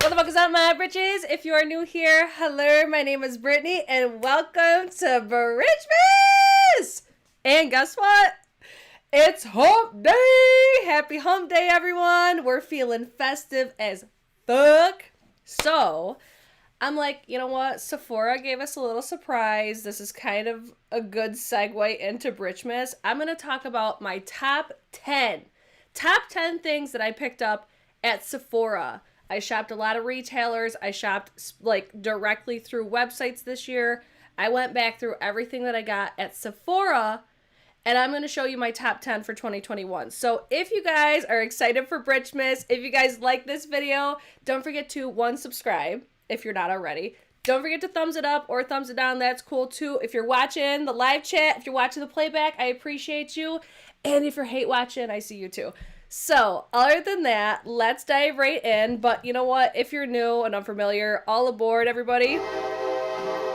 What the fuck is up, my britches? If you are new here, hello, my name is Brittany, and welcome to Bridgemas! And guess what? It's hump day! Happy hump day, everyone! We're feeling festive as fuck. So, I'm like, you know what? Sephora gave us a little surprise. This is kind of a good segue into Britchmas. I'm going to talk about my top 10 things that I picked up at Sephora. I shopped a lot of retailers. I shopped like directly through websites this year. I went back through everything that I got at Sephora, and I'm going to show you my top 10 for 2021. So if you guys are excited for Britchmas, if you guys like this video, don't forget to subscribe if you're not already. Don't forget to thumbs it up or thumbs it down. That's cool too. If you're watching the live chat, if you're watching the playback, I appreciate you. And if you're hate watching, I see you too. So, other than that, let's dive right in. But you know what? If you're new and unfamiliar, all aboard, everybody.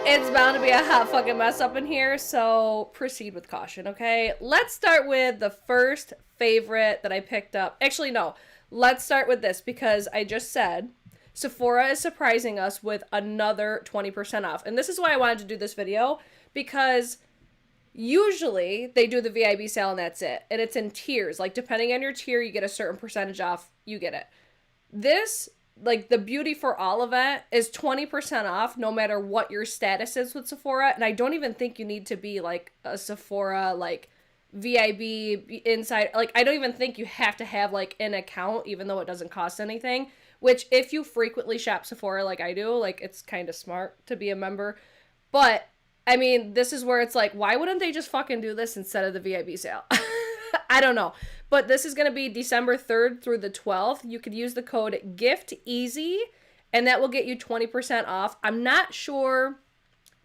It's bound to be a hot fucking mess up in here, so proceed with caution, okay? Let's start with the first favorite that I picked up. Actually, no. Let's start with this because I just said Sephora is surprising us with another 20% off. And this is why I wanted to do this video, because usually they do the VIB sale and that's it. And it's in tiers. Like, depending on your tier, you get a certain percentage off. You get it. This, like, the Beauty for All event is 20% off no matter what your status is with Sephora. And I don't even think you need to be, like, a Sephora, like, VIB inside. Like, I don't even think you have to have, like, an account, even though it doesn't cost anything. Which, if you frequently shop Sephora like I do, like, it's kind of smart to be a member. But I mean, this is where it's like, why wouldn't they just fucking do this instead of the VIB sale? I don't know. But this is going to be December 3rd through the 12th. You could use the code GIFTEASY, and that will get you 20% off. I'm not sure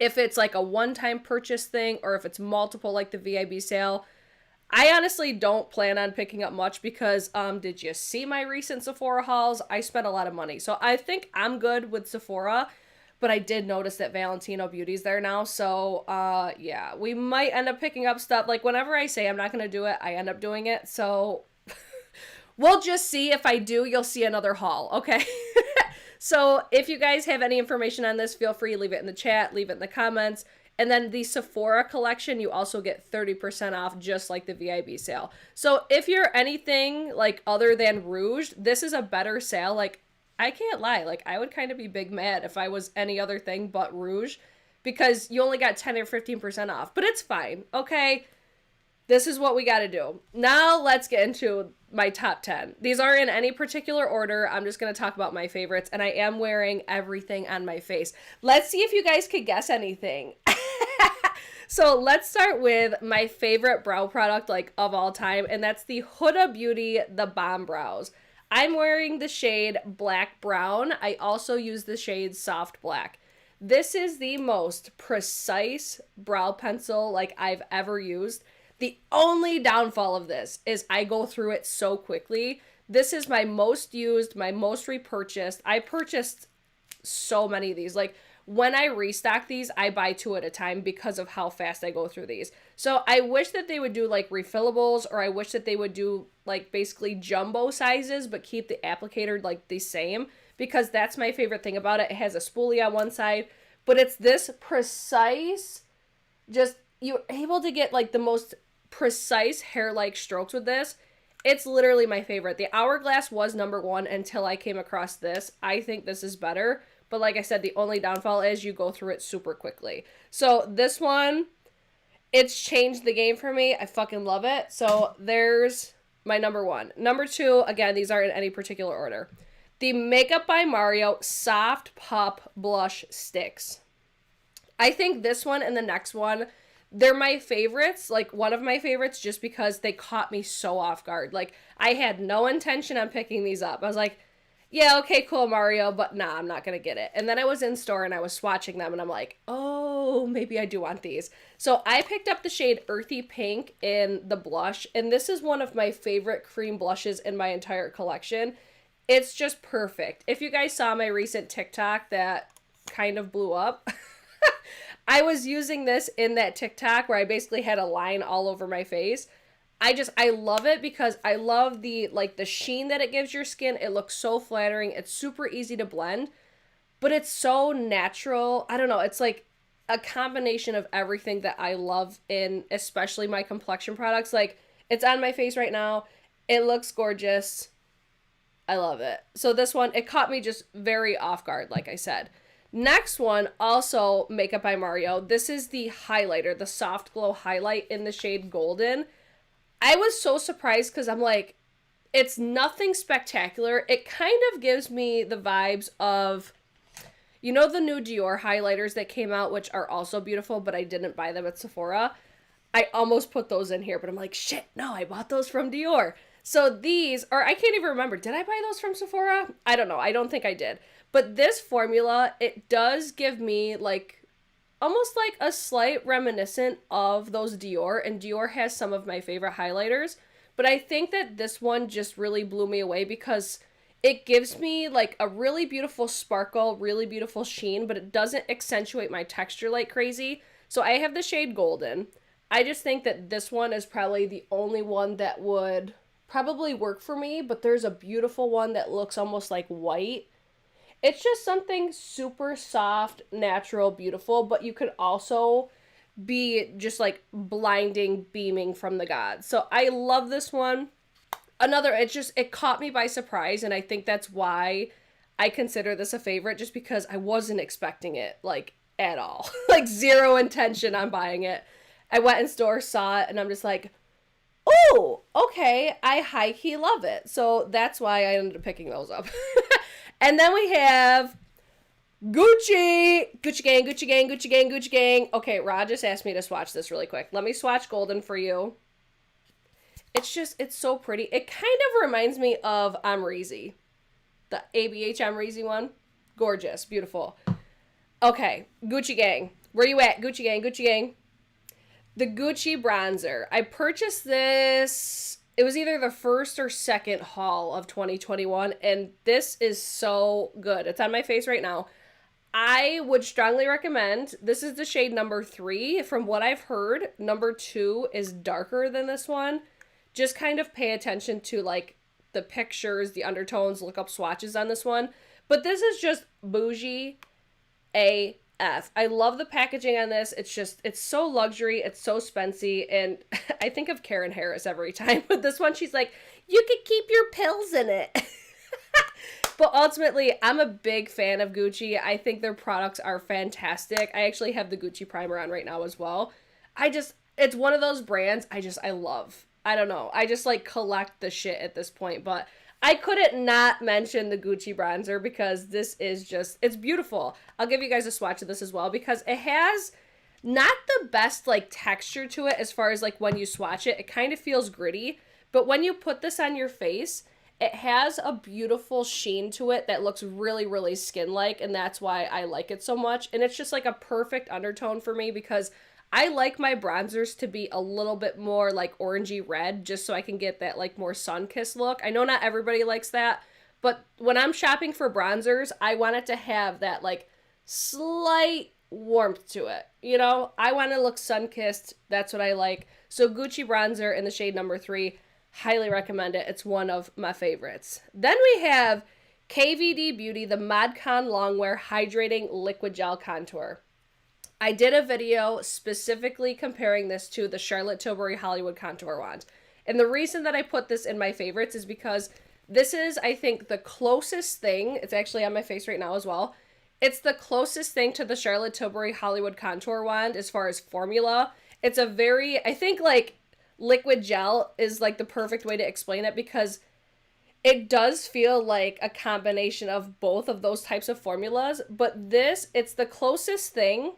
if it's like a one-time purchase thing or if it's multiple like the VIB sale. I honestly don't plan on picking up much because, did you see my recent Sephora hauls? I spent a lot of money. So I think I'm good with Sephora. But I did notice that Valentino Beauty's there now, so, yeah, we might end up picking up stuff. Like, whenever I say I'm not going to do it, I end up doing it, so we'll just see. If I do, you'll see another haul, okay? So, if you guys have any information on this, feel free to leave it in the chat, leave it in the comments, and then the Sephora collection, you also get 30% off, just like the VIB sale. So, if you're anything, like, other than Rouge, this is a better sale. Like, I can't lie, like, I would kind of be big mad if I was any other thing but Rouge, because you only got 10 or 15% off, but it's fine, okay? This is what we gotta do. Now, let's get into my top 10. These aren't in any particular order. I'm just gonna talk about my favorites, and I am wearing everything on my face. Let's see if you guys could guess anything. So, let's start with my favorite brow product, like, of all time, and that's the Huda Beauty The Bomb Brows. I'm wearing the shade Black Brown. I also use the shade Soft Black. This is the most precise brow pencil like I've ever used. The only downfall of this is I go through it so quickly. This is my most used, my most repurchased. I purchased so many of these. Like, when I restock these, I buy 2 at a time because of how fast I go through these. So I wish that they would do like refillables, or I wish that they would do like basically jumbo sizes, but keep the applicator like the same, because that's my favorite thing about it. It has a spoolie on one side, but it's this precise, just, you're able to get like the most precise hair-like strokes with this. It's literally my favorite. The Hourglass was number 1 until I came across this. I think this is better. But like I said, the only downfall is you go through it super quickly. So this one, it's changed the game for me. I fucking love it. So there's my number 1. Number 2, again, these aren't in any particular order. The Makeup by Mario Soft Pop Blush Sticks. I think this one and the next one, they're my favorites. Like, one of my favorites, just because they caught me so off guard. Like, I had no intention on picking these up. I was like, yeah, okay, cool, Mario, but nah, I'm not going to get it. And then I was in store and I was swatching them and I'm like, oh, maybe I do want these. So I picked up the shade Earthy Pink in the blush, and this is one of my favorite cream blushes in my entire collection. It's just perfect. If you guys saw my recent TikTok that kind of blew up, I was using this in that TikTok where I basically had a line all over my face. I love it because I love the, like, the sheen that it gives your skin. It looks so flattering. It's super easy to blend, but it's so natural. I don't know. It's like a combination of everything that I love in especially my complexion products. Like, it's on my face right now. It looks gorgeous. I love it. So this one, it caught me just very off guard, like I said. Next one, also Makeup by Mario. This is the highlighter, the Soft Glow Highlight in the shade Golden. I was so surprised because I'm like, it's nothing spectacular. It kind of gives me the vibes of, you know, the new Dior highlighters that came out, which are also beautiful, but I didn't buy them at Sephora. I almost put those in here, but I'm like, shit, no, I bought those from Dior. So these, or I can't even remember, did I buy those from Sephora? I don't know. I don't think I did. But this formula, it does give me like, almost like a slight reminiscent of those Dior, and Dior has some of my favorite highlighters. But I think that this one just really blew me away because it gives me like a really beautiful sparkle, really beautiful sheen, but it doesn't accentuate my texture like crazy. So I have the shade Golden. I just think that this one is probably the only one that would probably work for me, but there's a beautiful one that looks almost like white. It's just something super soft, natural, beautiful, but you could also be just like blinding, beaming from the gods. So I love this one. It caught me by surprise, and I think that's why I consider this a favorite, just because I wasn't expecting it, like, at all. Like, zero intention on buying it. I went in store, saw it, and I'm just like, oh, okay, I high-key love it. So that's why I ended up picking those up. And then we have Gucci. Gucci gang, Gucci gang, Gucci gang, Gucci gang. Okay, Rod just asked me to swatch this really quick. Let me swatch Golden for you. It's so pretty. It kind of reminds me of Amrezy. The ABH Amrezy one. Gorgeous. Beautiful. Okay, Gucci gang. Where you at? Gucci gang, Gucci gang. The Gucci bronzer. I purchased this, it was either the first or second haul of 2021, and this is so good. It's on my face right now. I would strongly recommend, this is the shade number 3. From what I've heard, number 2 is darker than this one. Just kind of pay attention to, like, the pictures, the undertones, look up swatches on this one. But this is just bougie AF. I love the packaging on this. It's so luxury, it's so spency, and I think of Karen Harris every time. With this one, she's like, you could keep your pills in it. But ultimately, I'm a big fan of Gucci. I think their products are fantastic. I actually have the Gucci primer on right now as well. It's one of those brands I love. I don't know. I just, like, collect the shit at this point. But I couldn't not mention the Gucci bronzer because this is just, it's beautiful. I'll give you guys a swatch of this as well because it has not the best, like, texture to it as far as, like, when you swatch it. It kind of feels gritty. But when you put this on your face, it has a beautiful sheen to it that looks really, really skin-like. And that's why I like it so much. And it's just, like, a perfect undertone for me because I like my bronzers to be a little bit more like orangey red just so I can get that like more sun-kissed look. I know not everybody likes that, but when I'm shopping for bronzers, I want it to have that like slight warmth to it. You know, I want to look sun-kissed. That's what I like. So Gucci bronzer in the shade number 3, highly recommend it. It's one of my favorites. Then we have KVD Beauty, the ModCon Longwear Hydrating Liquid Gel Contour. I did a video specifically comparing this to the Charlotte Tilbury Hollywood Contour Wand. And the reason that I put this in my favorites is because this is, I think, the closest thing. It's actually on my face right now as well. It's the closest thing to the Charlotte Tilbury Hollywood Contour Wand as far as formula. It's a very, I think, like, liquid gel is, like, the perfect way to explain it because it does feel like a combination of both of those types of formulas. But this, it's the closest thing.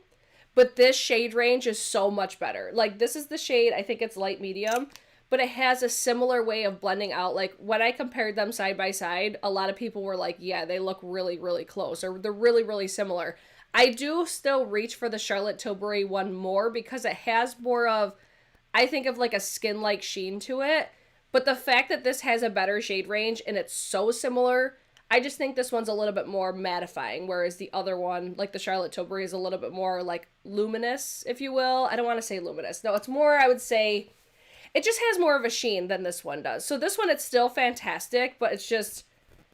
But this shade range is so much better. Like, this is the shade, I think it's light medium, but it has a similar way of blending out. Like, when I compared them side by side, a lot of people were like, yeah, they look really, really close, or they're really, really similar. I do still reach for the Charlotte Tilbury one more because it has more of, I think of like a skin-like sheen to it. But the fact that this has a better shade range and it's so similar, I just think this one's a little bit more mattifying, whereas the other one, like the Charlotte Tilbury, is a little bit more, like, luminous, if you will. I don't want to say luminous. No, it's more, I would say, it just has more of a sheen than this one does. So this one, it's still fantastic, but it's just,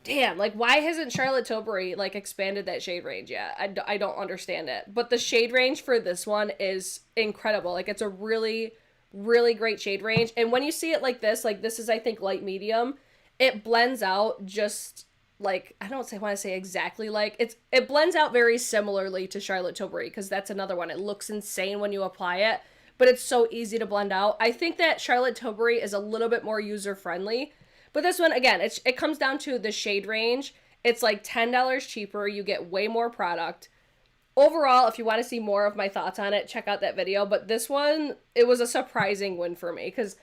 damn, like, why hasn't Charlotte Tilbury, like, expanded that shade range yet? I don't understand it. But the shade range for this one is incredible. Like, it's a really, really great shade range. And when you see it like this is, I think, light medium, it blends out just, like, I don't want to say exactly like, it blends out very similarly to Charlotte Tilbury, because that's another one. It looks insane when you apply it, but it's so easy to blend out. I think that Charlotte Tilbury is a little bit more user-friendly. But this one, again, it comes down to the shade range. It's like $10 cheaper. You get way more product. Overall, if you want to see more of my thoughts on it, check out that video. But this one, it was a surprising win for me, because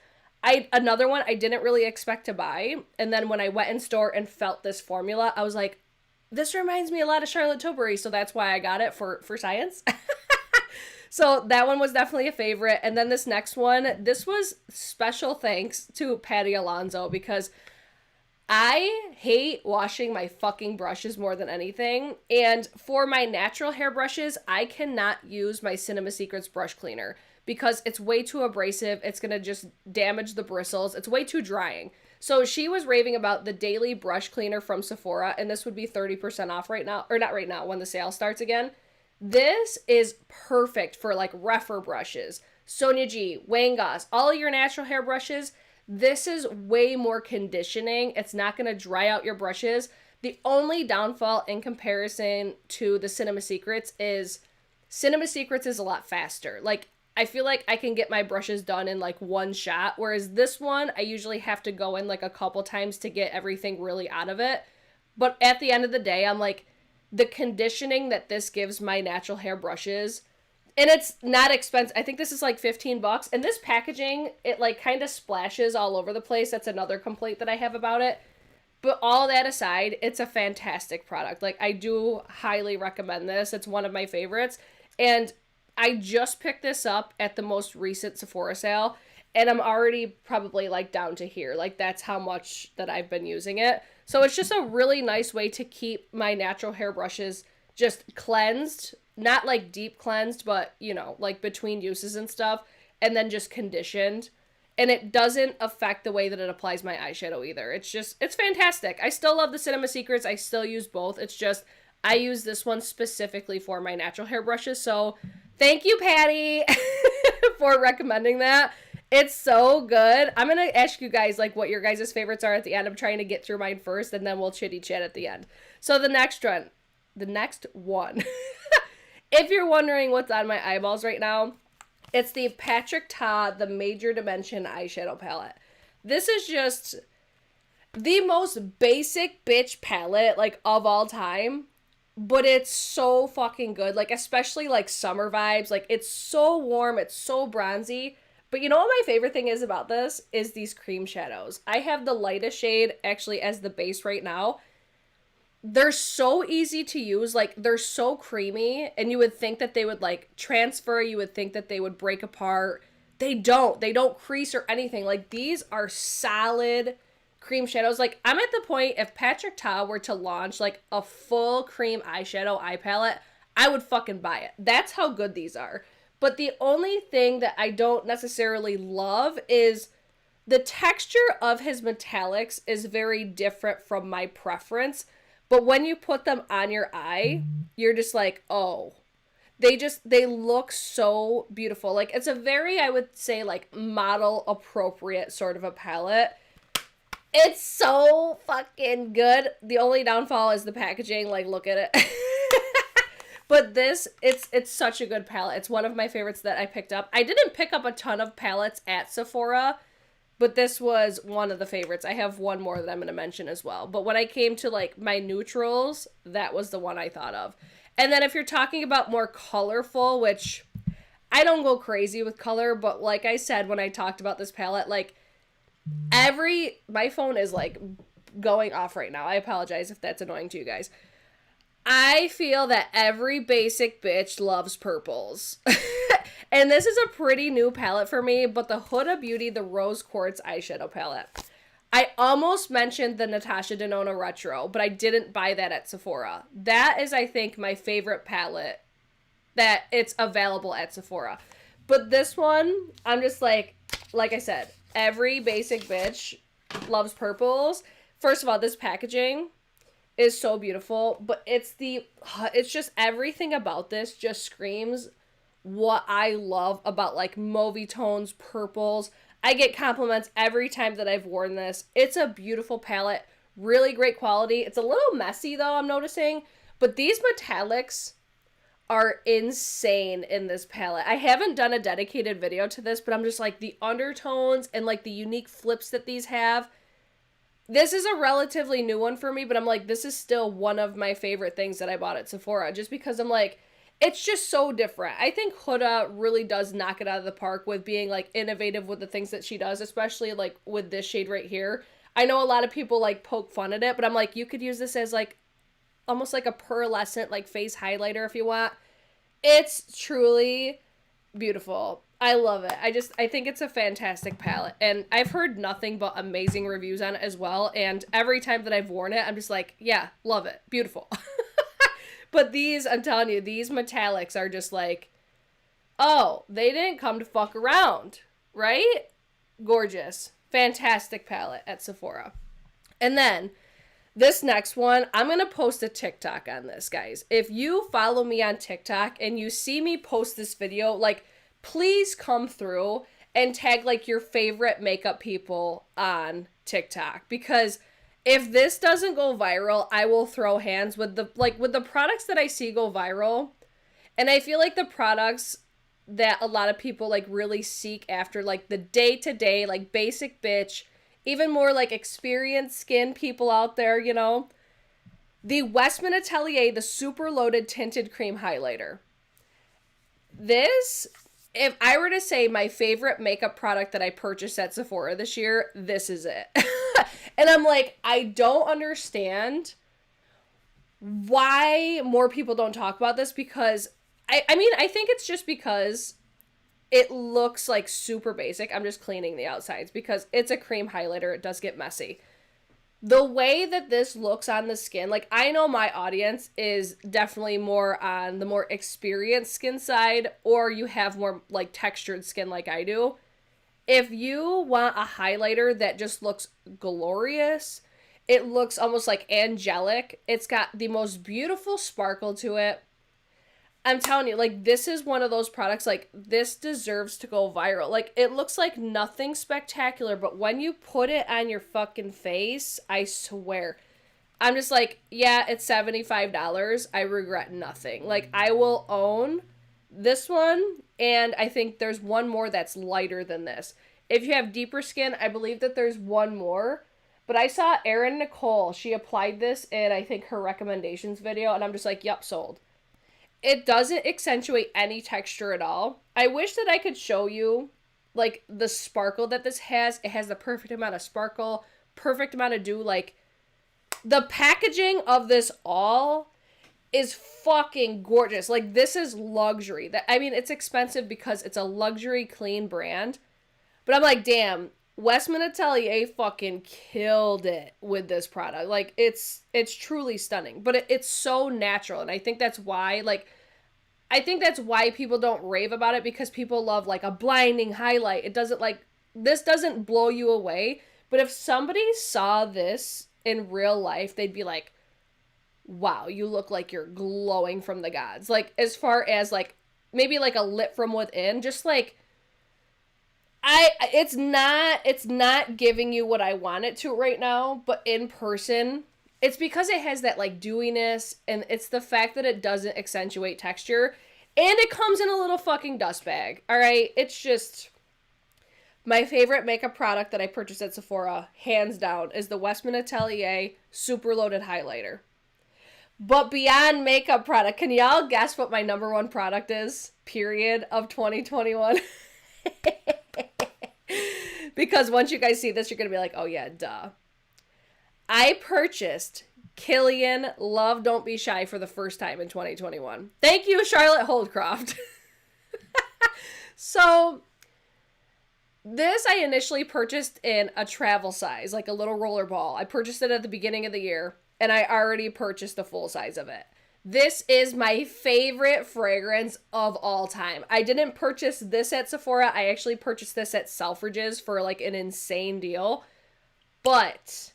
another one I didn't really expect to buy. And then when I went in store and felt this formula, I was like, this reminds me a lot of Charlotte Tilbury. So that's why I got it for science. So that one was definitely a favorite. And then this next one, this was special thanks to Patty Alonso, because I hate washing my fucking brushes more than anything. And for my natural hair brushes, I cannot use my Cinema Secrets brush cleaner because it's way too abrasive. It's going to just damage the bristles. It's way too drying. So she was raving about the daily brush cleaner from Sephora, and this would be 30% off right now, or not right now, when the sale starts again. This is perfect for, like, Refer brushes, Sonia G, Wayne Goss, all of your natural hair brushes. This is way more conditioning. It's not going to dry out your brushes. The only downfall in comparison to the Cinema Secrets is Cinema Secrets is a lot faster. Like, I feel like I can get my brushes done in, like, one shot, whereas this one, I usually have to go in, like, a couple times to get everything really out of it. But at the end of the day, I'm like, the conditioning that this gives my natural hair brushes, and it's not expensive. I think this is like $15, and this packaging, it like kind of splashes all over the place. That's another complaint that I have about it. But all that aside, it's a fantastic product. Like, I do highly recommend this. It's one of my favorites, and I just picked this up at the most recent Sephora sale, and I'm already probably like down to here. Like, that's how much that I've been using it. So it's just a really nice way to keep my natural hair brushes just cleansed, not like deep cleansed, but, you know, like between uses and stuff, and then just conditioned. And it doesn't affect the way that it applies my eyeshadow either. It's fantastic. I still love the Cinema Secrets. I still use both. It's just, I use this one specifically for my natural hair brushes. So thank you, Patty, for recommending that. It's so good. I'm going to ask you guys, like, what your guys' favorites are at the end. I'm trying to get through mine first, and then we'll chitty chat at the end. So the next one, if you're wondering what's on my eyeballs right now, it's the Patrick Ta, the Major Dimension Eyeshadow Palette. This is just the most basic bitch palette, like, of all time. But it's so fucking good. Like, especially, like, summer vibes. Like, it's so warm. It's so bronzy. But you know what my favorite thing is about this? Is these cream shadows. I have the lightest shade actually as the base right now. They're so easy to use. Like, they're so creamy. And you would think that they would, like, transfer. You would think that they would break apart. They don't. They don't crease or anything. Like, these are solid cream shadows. Like, I'm at the point, if Patrick Ta were to launch, like, a full cream eyeshadow eye palette, I would fucking buy it. That's how good these are. But the only thing that I don't necessarily love is the texture of his metallics is very different from my preference. But when you put them on your eye, you're just like, oh. They look so beautiful. Like, it's a very, I would say, like, model appropriate sort of a palette. It's so fucking good. The only downfall is the packaging. Like, look at it. But this, it's such a good palette. It's one of my favorites that I picked up. I didn't pick up a ton of palettes at Sephora, but this was one of the favorites. I have one more that I'm going to mention as well. But when I came to, like, my neutrals, that was the one I thought of. And then if you're talking about more colorful, which I don't go crazy with color, but like I said when I talked about this palette, like, my phone is, like, going off right now. I apologize if that's annoying to you guys. I feel that every basic bitch loves purples. And this is a pretty new palette for me, but the Huda Beauty, the Rose Quartz eyeshadow palette. I almost mentioned the Natasha Denona Retro, but I didn't buy that at Sephora. That is, I think, my favorite palette that it's available at Sephora. But this one, I'm just like I said, every basic bitch loves purples. First of all, this packaging is so beautiful, but it's just everything about this just screams what I love about like mauvey tones, purples. I get compliments every time that I've worn this. It's a beautiful palette, really great quality. It's a little messy though, I'm noticing, but these metallics are insane in this palette. I haven't done a dedicated video to this, but I'm just like the undertones and like the unique flips that these have. This is a relatively new one for me, but I'm like, this is still one of my favorite things that I bought at Sephora, just because I'm like, it's just so different. I think Huda really does knock it out of the park with being like innovative with the things that she does, especially like with this shade right here. I know a lot of people like poke fun at it, but I'm like, you could use this as like almost like a pearlescent like face highlighter if you want. It's truly beautiful. I love it. I think it's a fantastic palette, and I've heard nothing but amazing reviews on it as well, and every time that I've worn it, I'm just like, yeah, love it. Beautiful. But these, I'm telling you, these metallics are just like, oh, they didn't come to fuck around, right? Gorgeous. Fantastic palette at Sephora. And then this next one, I'm going to post a TikTok on this, guys. If you follow me on TikTok and you see me post this video, like, please come through and tag, like, your favorite makeup people on TikTok. Because if this doesn't go viral, I will throw hands with the products that I see go viral. And I feel like the products that a lot of people, like, really seek after, like, the day-to-day, like, basic bitch, even more like experienced skin people out there, you know. The Westman Atelier, the super loaded tinted cream highlighter. This, if I were to say my favorite makeup product that I purchased at Sephora this year, this is it. And I'm like, I don't understand why more people don't talk about this, because I mean, I think it's just because it looks like super basic. I'm just cleaning the outsides because it's a cream highlighter. It does get messy. The way that this looks on the skin, like, I know my audience is definitely more on the more experienced skin side, or you have more like textured skin like I do. If you want a highlighter that just looks glorious, it looks almost like angelic. It's got the most beautiful sparkle to it. I'm telling you, like, this is one of those products, like, this deserves to go viral. Like, it looks like nothing spectacular, but when you put it on your fucking face, I swear, I'm just like, yeah, it's $75. I regret nothing. Like, I will own this one, and I think there's one more that's lighter than this. If you have deeper skin, I believe that there's one more. But I saw Erin Nicole. She applied this in, I think, her recommendations video, and I'm just like, yup, sold. It doesn't accentuate any texture at all. I wish that I could show you, like, the sparkle that this has. It has the perfect amount of sparkle, perfect amount of dew. Like, the packaging of this all is fucking gorgeous. Like, this is luxury. I mean, it's expensive because it's a luxury clean brand. But I'm like, damn, Westman Atelier fucking killed it with this product. Like, it's truly stunning, but it's so natural, and I think that's why, like, I think that's why people don't rave about it, because people love, like, a blinding highlight. It doesn't, like, this doesn't blow you away, but if somebody saw this in real life, they'd be like, wow, you look like you're glowing from the gods. Like, as far as, like, maybe, like, a lit from within, just, like, it's not giving you what I want it to right now, but in person, it's because it has that, like, dewiness, and it's the fact that it doesn't accentuate texture, and it comes in a little fucking dust bag, alright? It's just my favorite makeup product that I purchased at Sephora, hands down, is the Westman Atelier Super Loaded Highlighter. But beyond makeup product, can y'all guess what my number one product is, period, of 2021? Because once you guys see this, you're going to be like, oh yeah, duh. I purchased Killian Love Don't Be Shy for the first time in 2021. Thank you, Charlotte Holdcroft. So, this I initially purchased in a travel size, like a little roller ball. I purchased it at the beginning of the year, and I already purchased the full size of it. This is my favorite fragrance of all time. I didn't purchase this at Sephora. I actually purchased this at Selfridges for like an insane deal. But,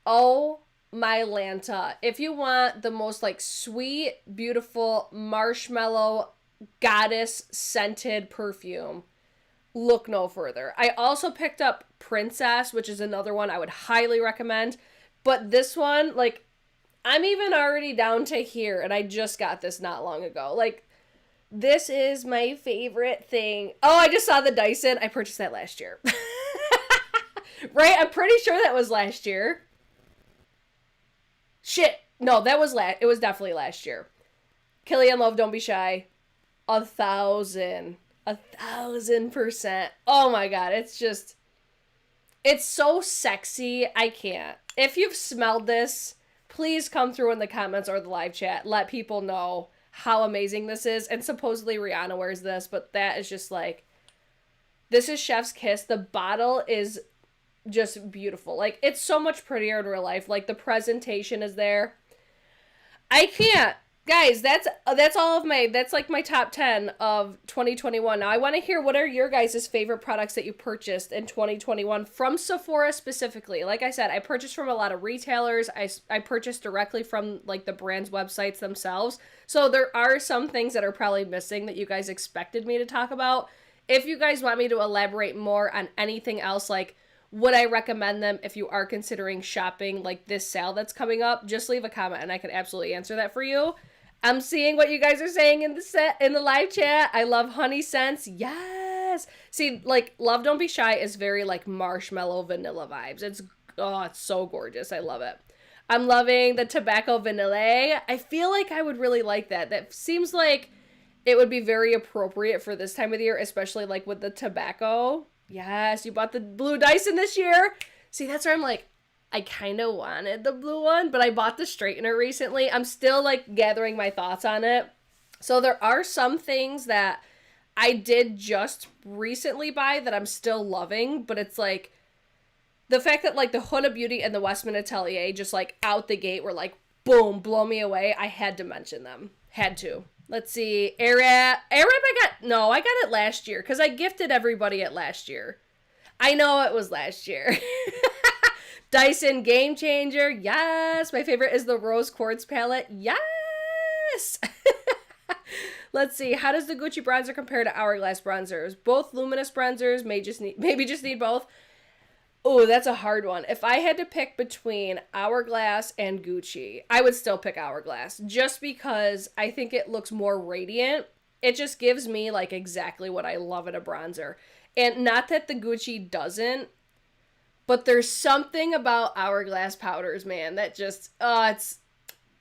oh my Lanta. If you want the most like sweet, beautiful, marshmallow, goddess scented perfume, look no further. I also picked up Princess, which is another one I would highly recommend. But this one, like, I'm even already down to here, and I just got this not long ago. Like, this is my favorite thing. Oh, I just saw the Dyson. I purchased that last year. Right? I'm pretty sure that was last year. Shit. No, that was it was definitely last year. Killian Love, Don't Be Shy. 1,000%. Oh my god, it's so sexy. I can't. If you've smelled this, please come through in the comments or the live chat. Let people know how amazing this is. And supposedly Rihanna wears this, but that is just like, this is Chef's Kiss. The bottle is just beautiful. Like, it's so much prettier in real life. Like, the presentation is there. I can't. Guys, that's all of that's like my top 10 of 2021. Now, I want to hear what are your guys' favorite products that you purchased in 2021 from Sephora specifically. Like I said, I purchased from a lot of retailers. I purchased directly from like the brand's websites themselves. So there are some things that are probably missing that you guys expected me to talk about. If you guys want me to elaborate more on anything else, like would I recommend them if you are considering shopping like this sale that's coming up, just leave a comment and I can absolutely answer that for you. I'm seeing what you guys are saying in the live chat. I love honey scents. Yes. See, like, Love Don't Be Shy is very like marshmallow vanilla vibes. It's so gorgeous. I love it. I'm loving the tobacco vanilla. I feel like I would really like that. That seems like it would be very appropriate for this time of the year, especially like with the tobacco. Yes, you bought the blue Dyson this year. See, that's where I'm like, I kind of wanted the blue one, but I bought the straightener recently. I'm still like gathering my thoughts on it. So there are some things that I did just recently buy that I'm still loving, but it's like the fact that like the Huda Beauty and the Westman Atelier just like out the gate were like, boom, blow me away. I had to mention them. Had to. Let's see. Airwrap I got it last year because I gifted everybody it last year. I know it was last year. Dyson Game Changer. Yes. My favorite is the Rose Quartz palette. Yes. Let's see. How does the Gucci bronzer compare to Hourglass bronzers? Both luminous bronzers. Maybe just need both. Oh, that's a hard one. If I had to pick between Hourglass and Gucci, I would still pick Hourglass just because I think it looks more radiant. It just gives me like exactly what I love in a bronzer. And not that the Gucci doesn't, but there's something about Hourglass powders, man, that just, it's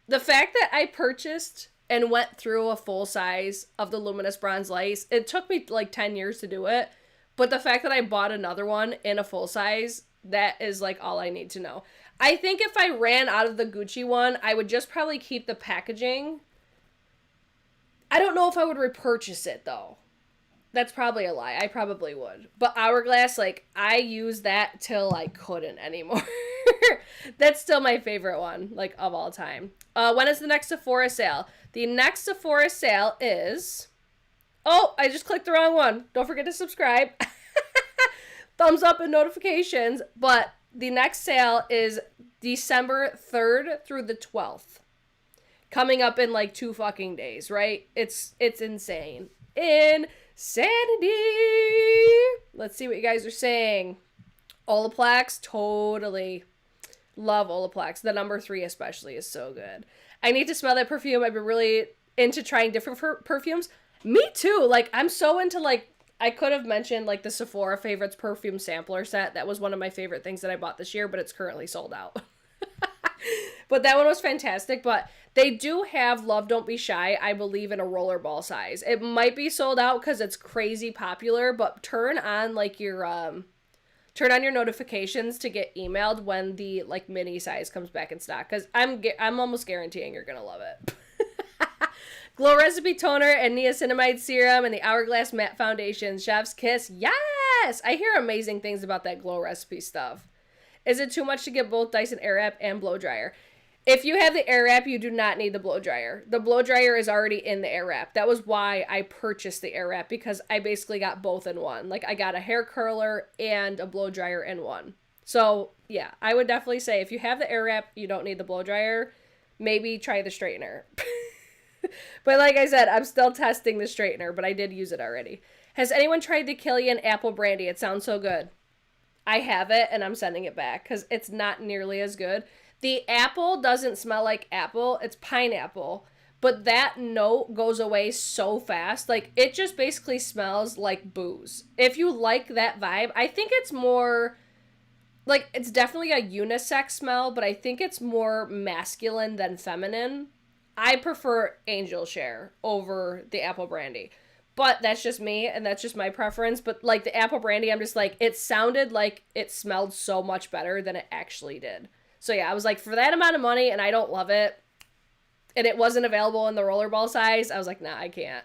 the fact that I purchased and went through a full size of the Luminous Bronze Lace. It took me like 10 years to do it, but the fact that I bought another one in a full size, that is like all I need to know. I think if I ran out of the Gucci one, I would just probably keep the packaging. I don't know if I would repurchase it though. That's probably a lie. I probably would. But Hourglass, like, I use that till I couldn't anymore. That's still my favorite one, like, of all time. When is the next Sephora sale? The next Sephora sale is... Oh, I just clicked the wrong one. Don't forget to subscribe. Thumbs up and notifications. But the next sale is December 3rd through the 12th. Coming up in, like, 2 fucking days, right? It's insane. Insanity. Let's see what you guys are saying. Olaplex, totally. Love Olaplex. The number 3 especially is so good. I need to smell that perfume. I've been really into trying different perfumes. Me too. Like, I'm so into, like, I could have mentioned, like, the Sephora Favorites perfume sampler set. That was one of my favorite things that I bought this year, but it's currently sold out. But that one was fantastic. But they do have Love Don't Be Shy, I believe, in a rollerball size. It might be sold out because it's crazy popular, but turn on, like, your notifications to get emailed when the, like, mini size comes back in stock. Because I'm almost guaranteeing you're going to love it. Glow Recipe Toner and Niacinamide Serum and the Hourglass Matte Foundation. Chef's Kiss. Yes! I hear amazing things about that Glow Recipe stuff. Is it too much to get both Dyson Airwrap and blow dryer? If you have the air wrap, you do not need the blow dryer. The blow dryer is already in the air wrap. That was why I purchased the air wrap, because I basically got both in one. Like, I got a hair curler and a blow dryer in one. So, yeah, I would definitely say if you have the air wrap, you don't need the blow dryer. Maybe try the straightener. But like I said, I'm still testing the straightener, but I did use it already. Has anyone tried the Kilian apple brandy? It sounds so good. I have it, and I'm sending it back because it's not nearly as good. The apple doesn't smell like apple. It's pineapple. But that note goes away so fast. Like, it just basically smells like booze. If you like that vibe, I think it's more... Like, it's definitely a unisex smell, but I think it's more masculine than feminine. I prefer Angel Share over the apple brandy. But that's just me, and that's just my preference. But, like, the apple brandy, I'm just like, it sounded like it smelled so much better than it actually did. So, yeah, I was like, for that amount of money, and I don't love it, and it wasn't available in the rollerball size, I was like, nah, I can't.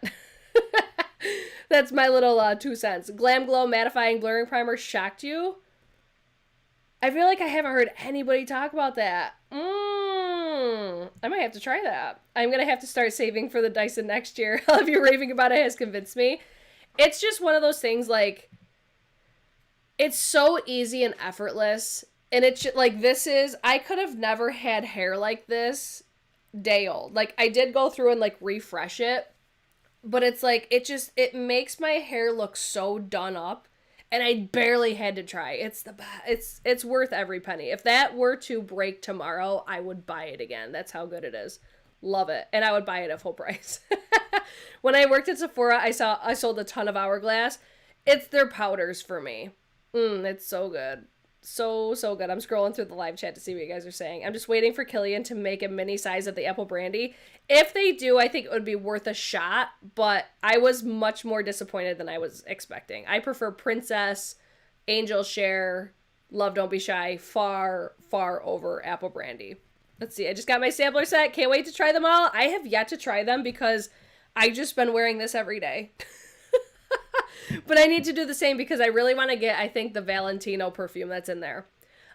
That's my little 2 cents. Glam Glow Mattifying Blurring Primer shocked you? I feel like I haven't heard anybody talk about that. I might have to try that. I'm going to have to start saving for the Dyson next year. All of you raving about it has convinced me. It's just one of those things, like, it's so easy and effortless. And it's just, like, I could have never had hair like this day old. Like, I did go through and, like, refresh it. But it's like, it makes my hair look so done up. And I barely had to try. It's worth every penny. If that were to break tomorrow, I would buy it again. That's how good it is. Love it. And I would buy it at full price. When I worked at Sephora, I sold a ton of Hourglass. It's their powders for me. It's so good. So good. I'm scrolling through the live chat to see what you guys are saying. I'm just waiting for Kilian to make a mini size of the apple brandy. If they do, I think it would be worth a shot, but I was much more disappointed than I was expecting. I prefer Princess, Angel Share, Love Don't Be Shy, far over apple brandy. Let's see. I just got my sampler set. Can't wait to try them all. I have yet to try them because I just been wearing this every day. But I need to do the same because I really want to get, I think, the Valentino perfume that's in there.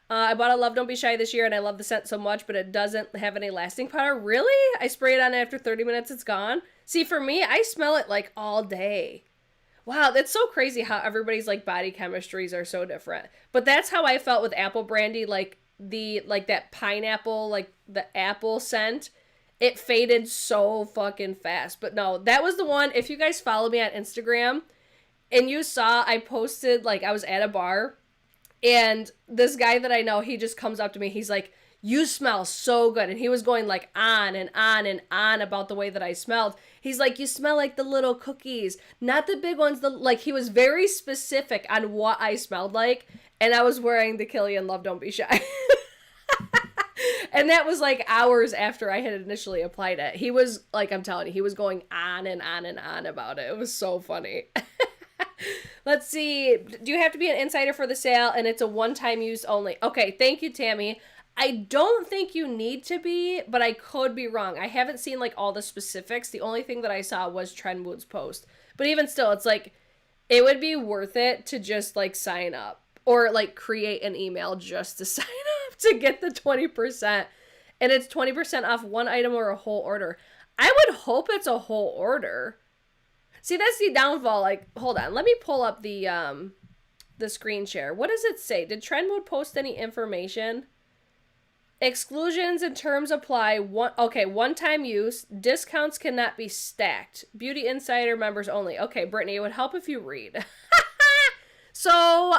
I bought a Love Don't Be Shy this year, and I love the scent so much, but it doesn't have any lasting power. Really? I spray it on after 30 minutes, it's gone? See, for me, I smell it, like, all day. Wow, that's so crazy how everybody's, like, body chemistries are so different. But that's how I felt with apple brandy, like, that pineapple, like, the apple scent. It faded so fucking fast. But no, that was the one. If you guys follow me on Instagram... And you saw, I posted, like, I was at a bar, and this guy that I know, he just comes up to me, he's like, you smell so good, and he was going, like, on and on and on about the way that I smelled. He's like, you smell like the little cookies, not the big ones, like, he was very specific on what I smelled like, and I was wearing the Kilian Love Don't Be Shy. And that was, like, hours after I had initially applied it. He was, like, I'm telling you, he was going on and on and on about it. It was so funny. Let's see. Do you have to be an insider for the sale? And it's a one-time use only. Okay, thank you, Tammy. I don't think you need to be, but I could be wrong. I haven't seen, like, all the specifics. The only thing that I saw was Trendwood's post. But even still, it's like, it would be worth it to just, like, sign up. Or, like, create an email just to sign up to get the 20%. And it's 20% off one item or a whole order. I would hope it's a whole order. See, that's the downfall. Like, hold on. Let me pull up the screen share. What does it say? Did Trendwood post any information? Exclusions and terms apply. One-time use. Discounts cannot be stacked. Beauty Insider members only. Okay, Brittany, it would help if you read. So,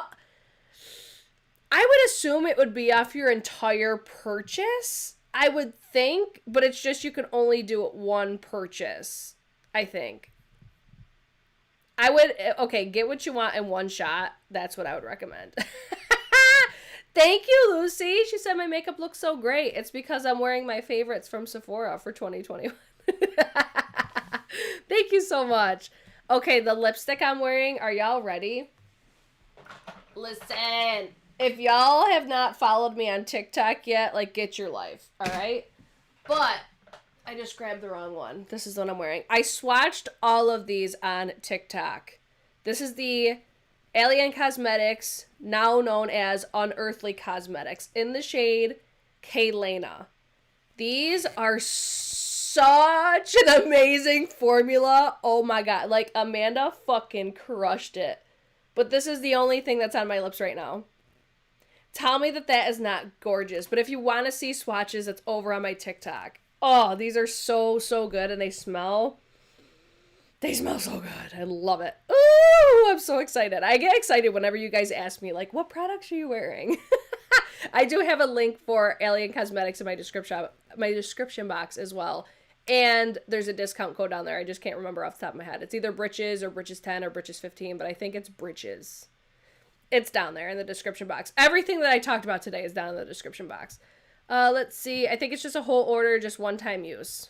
I would assume it would be off your entire purchase. I would think, but it's just you can only do one purchase, I think. I would, okay, get what you want in one shot. That's what I would recommend. Thank you, Lucy. She said my makeup looks so great. It's because I'm wearing my favorites from Sephora for 2021. Thank you so much. Okay, the lipstick I'm wearing, are y'all ready? Listen, if y'all have not followed me on TikTok yet, like, get your life, all right? But... I just grabbed the wrong one. This is the one I'm wearing. I swatched all of these on TikTok. This is the Alien Cosmetics, now known as Unearthly Cosmetics, in the shade Kaylena. These are such an amazing formula. Oh my god. Like, Amanda fucking crushed it. But this is the only thing that's on my lips right now. Tell me that that is not gorgeous. But if you want to see swatches, it's over on my TikTok. Oh, these are so, so good. And they smell so good. I love it. Ooh, I'm so excited. I get excited whenever you guys ask me, like, what products are you wearing? I do have a link for Alien Cosmetics in my description box as well. And there's a discount code down there. I just can't remember off the top of my head. It's either Britches or Britches 10 or Britches 15, but I think it's Britches. It's down there in the description box. Everything that I talked about today is down in the description box. Let's see. I think it's just a whole order, just one-time use.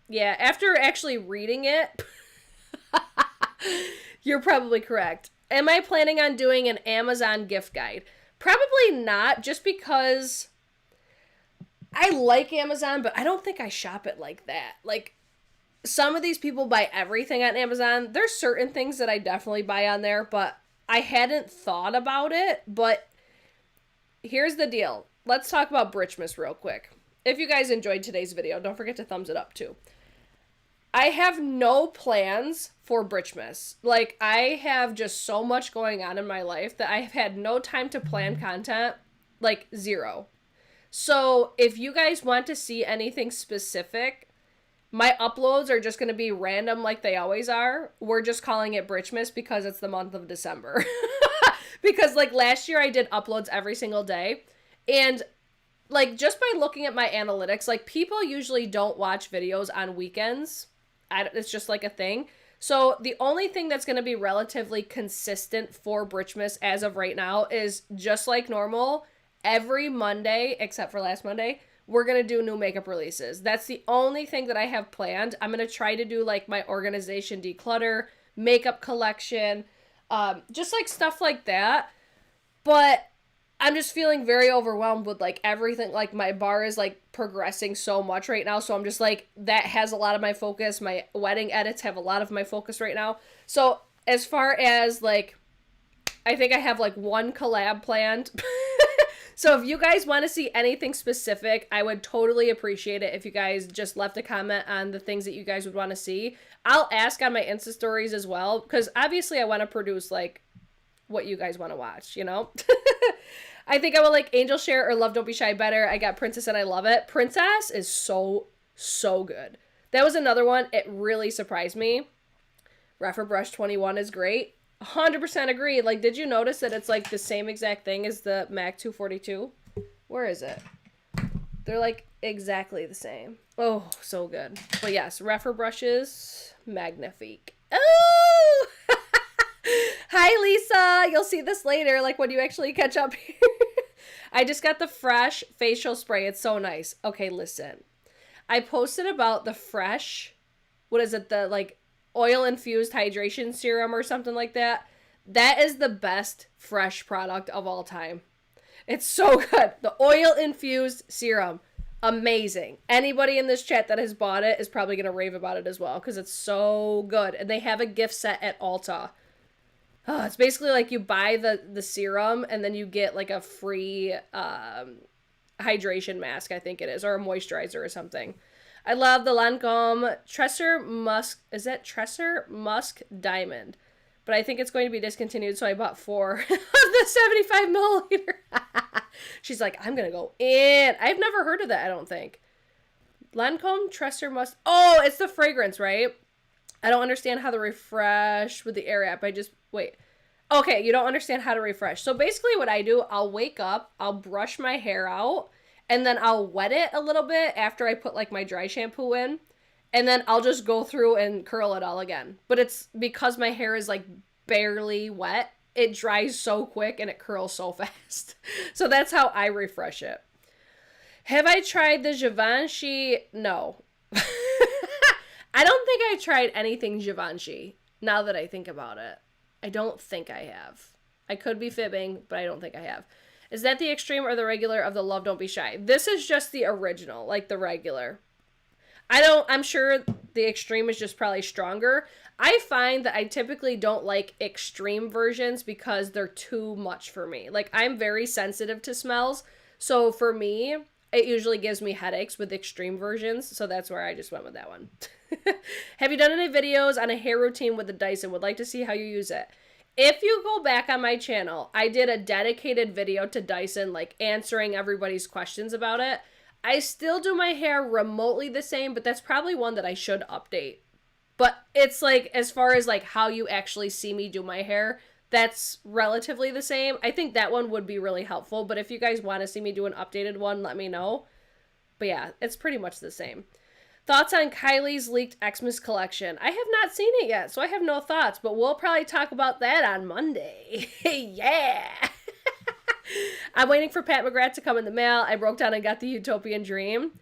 Yeah, after actually reading it, you're probably correct. Am I planning on doing an Amazon gift guide? Probably not, just because I like Amazon, but I don't think I shop it like that. Like, some of these people buy everything on Amazon. There's certain things that I definitely buy on there, but I hadn't thought about it. But here's the deal. Let's talk about Bridgemas real quick. If you guys enjoyed today's video, don't forget to thumbs it up too. I have no plans for Britchmas. Like, I have just so much going on in my life that I have had no time to plan content. Like, zero. So, if you guys want to see anything specific, my uploads are just going to be random like they always are. We're just calling it Britchmas because it's the month of December. Because, like, last year I did uploads every single day. And, like, just by looking at my analytics, like, people usually don't watch videos on weekends. It's just, like, a thing. So, the only thing that's going to be relatively consistent for Britchmas as of right now is just like normal. Every Monday, except for last Monday, we're going to do new makeup releases. That's the only thing that I have planned. I'm going to try to do, like, my organization declutter, makeup collection, just, like, stuff like that. But I'm just feeling very overwhelmed with, like, everything. Like, my bar is, like, progressing so much right now. So I'm just, like, that has a lot of my focus. My wedding edits have a lot of my focus right now. So as far as, like, I think I have, like, one collab planned. So if you guys want to see anything specific, I would totally appreciate it if you guys just left a comment on the things that you guys would want to see. I'll ask on my Insta stories as well, because obviously I want to produce, like, what you guys want to watch, you know? I think I will like Angel Share or Love Don't Be Shy better. I got Princess and I love it. Princess is so good. That was another one. It really surprised me. Refer Brush 21 is great. 100% agree. Like, did you notice that it's like the same exact thing as the MAC 242? Where is it? They're like exactly the same. Oh, so good. But yes, Refer Brushes, magnifique. Oh! Hi, Lisa. You'll see this later, like when you actually catch up here. I just got the Fresh facial spray. It's so nice. Okay, listen. I posted about the Fresh, what is it, the like oil-infused hydration serum or something like that. That is the best Fresh product of all time. It's so good. The oil-infused serum. Amazing. Anybody in this chat that has bought it is probably going to rave about it as well because it's so good. And they have a gift set at Ulta. Oh, it's basically like you buy the serum and then you get like a free hydration mask, I think it is, or a moisturizer or something. I love the Lancome Tresser Musk. Is that Tresser Musk Diamond? But I think it's going to be discontinued, so I bought 4 of the 75 milliliter. She's like, I'm going to go in. I've never heard of that, I don't think. Lancome Tresser Musk. Oh, it's the fragrance, right? I don't understand how to refresh with the Air app. Wait. Okay, you don't understand how to refresh. So basically what I do, I'll wake up, I'll brush my hair out, and then I'll wet it a little bit after I put like my dry shampoo in. And then I'll just go through and curl it all again. But it's because my hair is like barely wet, it dries so quick and it curls so fast. So that's how I refresh it. Have I tried the Givenchy? No. I don't think I tried anything Givenchy, now that I think about it. I don't think I have. I could be fibbing, but I don't think I have. Is that the extreme or the regular of the Love Don't Be Shy? This is just the original, like the regular. I'm sure the extreme is just probably stronger. I find that I typically don't like extreme versions because they're too much for me. Like, I'm very sensitive to smells. So for me, it usually gives me headaches with extreme versions, so that's where I just went with that one. Have you done any videos on a hair routine with the Dyson? Would like to see how you use it. If you go back on my channel, I did a dedicated video to Dyson, like answering everybody's questions about it. I still do my hair remotely the same, but that's probably one that I should update. But it's like, as far as like how you actually see me do my hair, that's relatively the same. I think that one would be really helpful, but if you guys want to see me do an updated one, let me know. But yeah, it's pretty much the same. Thoughts on Kylie's leaked Xmas collection? I have not seen it yet, so I have no thoughts, but we'll probably talk about that on Monday. Yeah! I'm waiting for Pat McGrath to come in the mail. I broke down and got the Utopian Dream.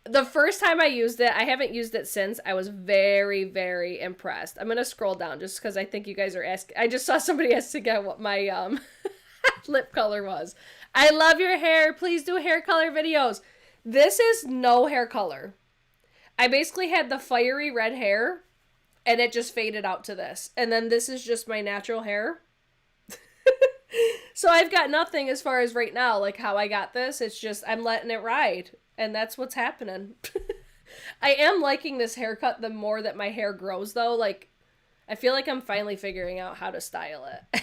The first time I used it, I haven't used it since, I was very, very impressed. I'm going to scroll down just because I think you guys are asking. I just saw somebody asking what my lip color was. I love your hair. Please do hair color videos. This is no hair color. I basically had the fiery red hair, and it just faded out to this. And then this is just my natural hair. So I've got nothing as far as right now, like how I got this. It's just, I'm letting it ride. And that's what's happening. I am liking this haircut the more that my hair grows, though. Like, I feel like I'm finally figuring out how to style it.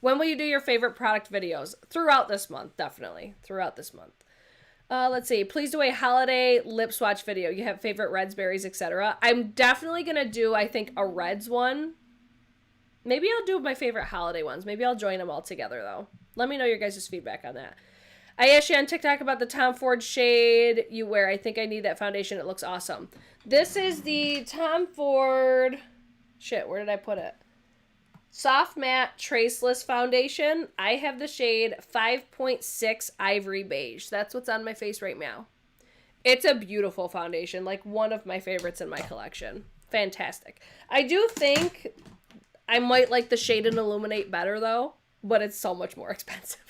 When will you do your favorite product videos? Throughout this month, definitely. Throughout this month. Let's see. Please do a holiday lip swatch video. You have favorite reds, berries, etc. I'm definitely going to do, I think, a reds one. Maybe I'll do my favorite holiday ones. Maybe I'll join them all together, though. Let me know your guys' feedback on that. I asked you on TikTok about the Tom Ford shade you wear. I think I need that foundation. It looks awesome. This is the Tom Ford... Shit, where did I put it? Soft Matte Traceless Foundation. I have the shade 5.6 Ivory Beige. That's what's on my face right now. It's a beautiful foundation. Like, one of my favorites in my collection. Fantastic. I do think I might like the Shade and Illuminate better, though. But it's so much more expensive.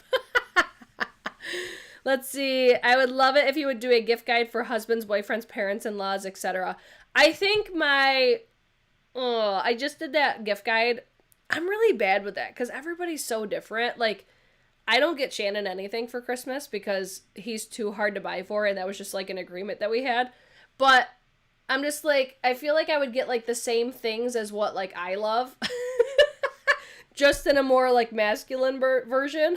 Let's see. I would love it if you would do a gift guide for husbands, boyfriends, parents, in-laws, etc. I think I just did that gift guide. I'm really bad with that because everybody's so different. Like, I don't get Shannon anything for Christmas because he's too hard to buy for, and that was just like an agreement that we had. But I'm just like, I feel like I would get like the same things as what like I love. Just in a more like masculine version.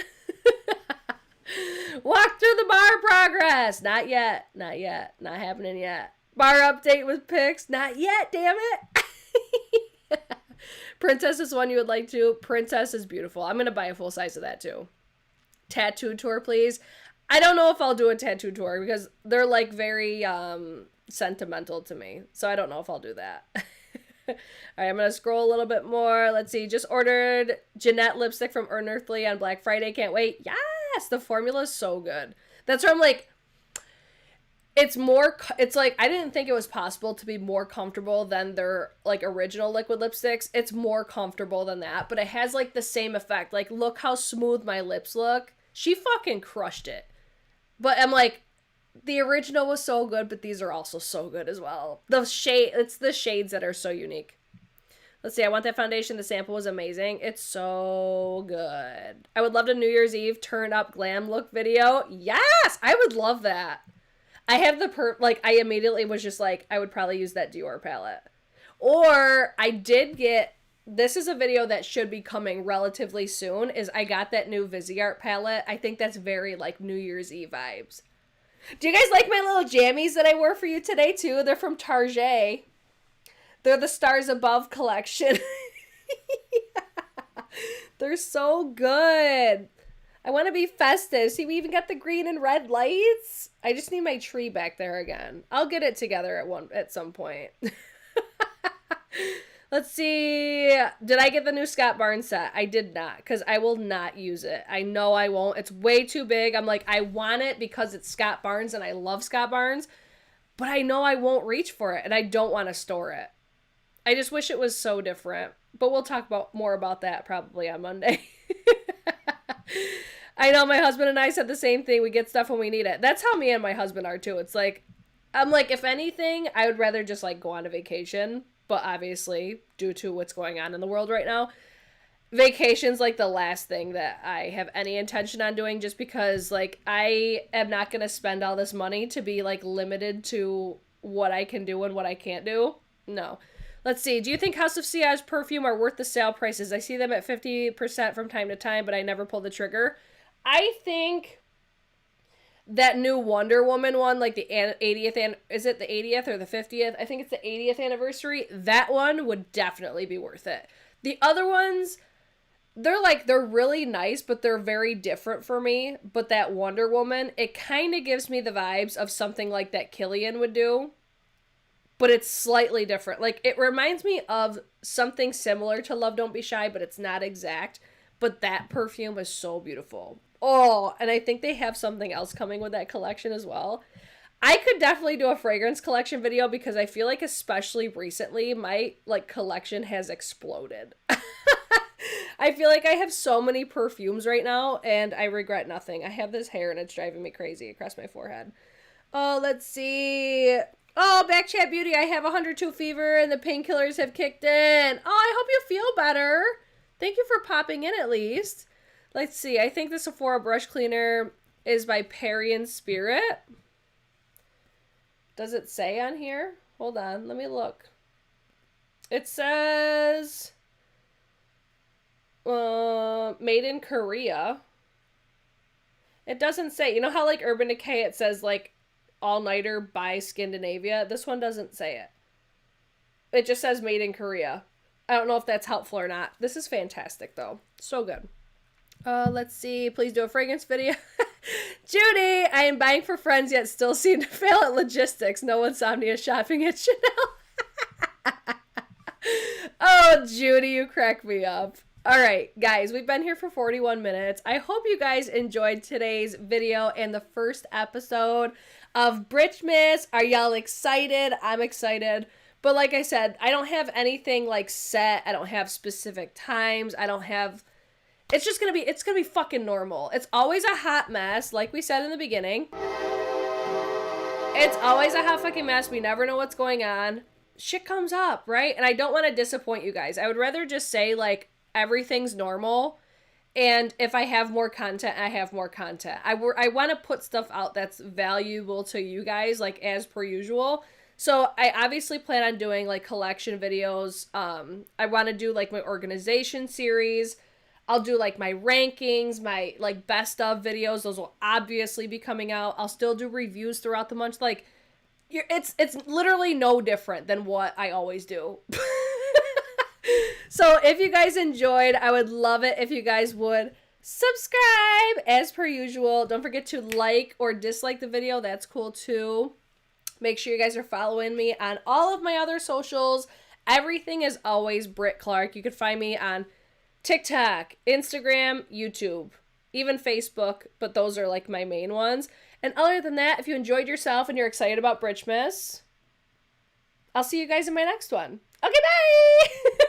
Walk through the bar progress. Not yet. Not yet. Not happening yet. Bar update with pics. Not yet, damn it. Princess is one you would like to. Princess is beautiful. I'm going to buy a full size of that too. Tattoo tour, please. I don't know if I'll do a tattoo tour because they're like very sentimental to me. So I don't know if I'll do that. All right, I'm going to scroll a little bit more. Let's see. Just ordered Jeanette lipstick from Unearthly on Black Friday. Can't wait. Yes, the formula is so good. That's where I'm like, it's like, I didn't think it was possible to be more comfortable than their like original liquid lipsticks. It's more comfortable than that, but it has like the same effect. Like, look how smooth my lips look. She fucking crushed it. But I'm like, the original was so good, but these are also so good as well. It's the shades that are so unique. Let's see, I want that foundation. The sample was amazing. It's so good. I would love a New Year's Eve turn up glam look video. Yes, I would love that. I have I immediately was just like, I would probably use that Dior palette. Or I did get, this is a video that should be coming relatively soon, is I got that new Viseart palette. I think that's very like New Year's Eve vibes. Do you guys like my little jammies that I wore for you today too? They're from Target. They're the Stars Above collection. They're so good. I want to be festive. See, we even got the green and red lights. I just need my tree back there again. I'll get it together at some point. Let's see. Did I get the new Scott Barnes set? I did not, because I will not use it. I know I won't. It's way too big. I'm like, I want it because it's Scott Barnes and I love Scott Barnes, but I know I won't reach for it and I don't want to store it. I just wish it was so different, but we'll talk more about that probably on Monday. I know my husband and I said the same thing. We get stuff when we need it. That's how me and my husband are too. It's like, I'm like, if anything, I would rather just like go on a vacation. But obviously, due to what's going on in the world right now, Vacation's like the last thing that I have any intention on doing, just because like I am not going to spend all this money to be like limited to what I can do and what I can't do. No. Let's see. Do you think House of Sillage perfume are worth the sale prices? I see them at 50% from time to time, but I never pull the trigger. I think that new Wonder Woman one, like the 80th, is it the 80th or the 50th? I think it's the 80th anniversary. That one would definitely be worth it. The other ones, they're really nice, but they're very different for me. But that Wonder Woman, it kind of gives me the vibes of something like that Killian would do, but it's slightly different. Like, it reminds me of something similar to Love Don't Be Shy, but it's not exact. But that perfume is so beautiful. Oh, and I think they have something else coming with that collection as well. I could definitely do a fragrance collection video, because I feel like especially recently my like collection has exploded. I feel like I have so many perfumes right now and I regret nothing. I have this hair and it's driving me crazy across my forehead. Oh, let's see. Oh, Backchat Beauty, I have 102 fever and the painkillers have kicked in. Oh, I hope you feel better. Thank you for popping in at least. Let's see. I think the Sephora brush cleaner is by Perry and Spirit. Does it say on here? Hold on. Let me look. It says made in Korea. It doesn't say. You know how like Urban Decay it says like all-nighter by Scandinavia? This one doesn't say it. It just says made in Korea. I don't know if that's helpful or not. This is fantastic though. So good. Let's see. Please do a fragrance video. Judy, I am buying for friends yet still seem to fail at logistics. No insomnia shopping at Chanel. Oh, Judy, you crack me up. All right, guys, we've been here for 41 minutes. I hope you guys enjoyed today's video and the first episode of Britchmas. Are y'all excited? I'm excited. But like I said, I don't have anything like set. I don't have specific times. I don't have... It's gonna be fucking normal. It's always a hot mess, like we said in the beginning. It's always a hot fucking mess. We never know what's going on. Shit comes up, right? And I don't want to disappoint you guys. I would rather just say, like, everything's normal. And if I have more content, I have more content. I want to put stuff out that's valuable to you guys, like, as per usual. So I obviously plan on doing, like, collection videos. I want to do, like, my organization series. I'll do, like, my rankings, my, like, best of videos. Those will obviously be coming out. I'll still do reviews throughout the month. Like, it's literally no different than what I always do. So if you guys enjoyed, I would love it if you guys would subscribe as per usual. Don't forget to like or dislike the video. That's cool, too. Make sure you guys are following me on all of my other socials. Everything is always Britt Clark. You can find me on TikTok, Instagram, YouTube, even Facebook, but those are like my main ones. And other than that, if you enjoyed yourself and you're excited about Bridgemas, I'll see you guys in my next one. Okay, bye!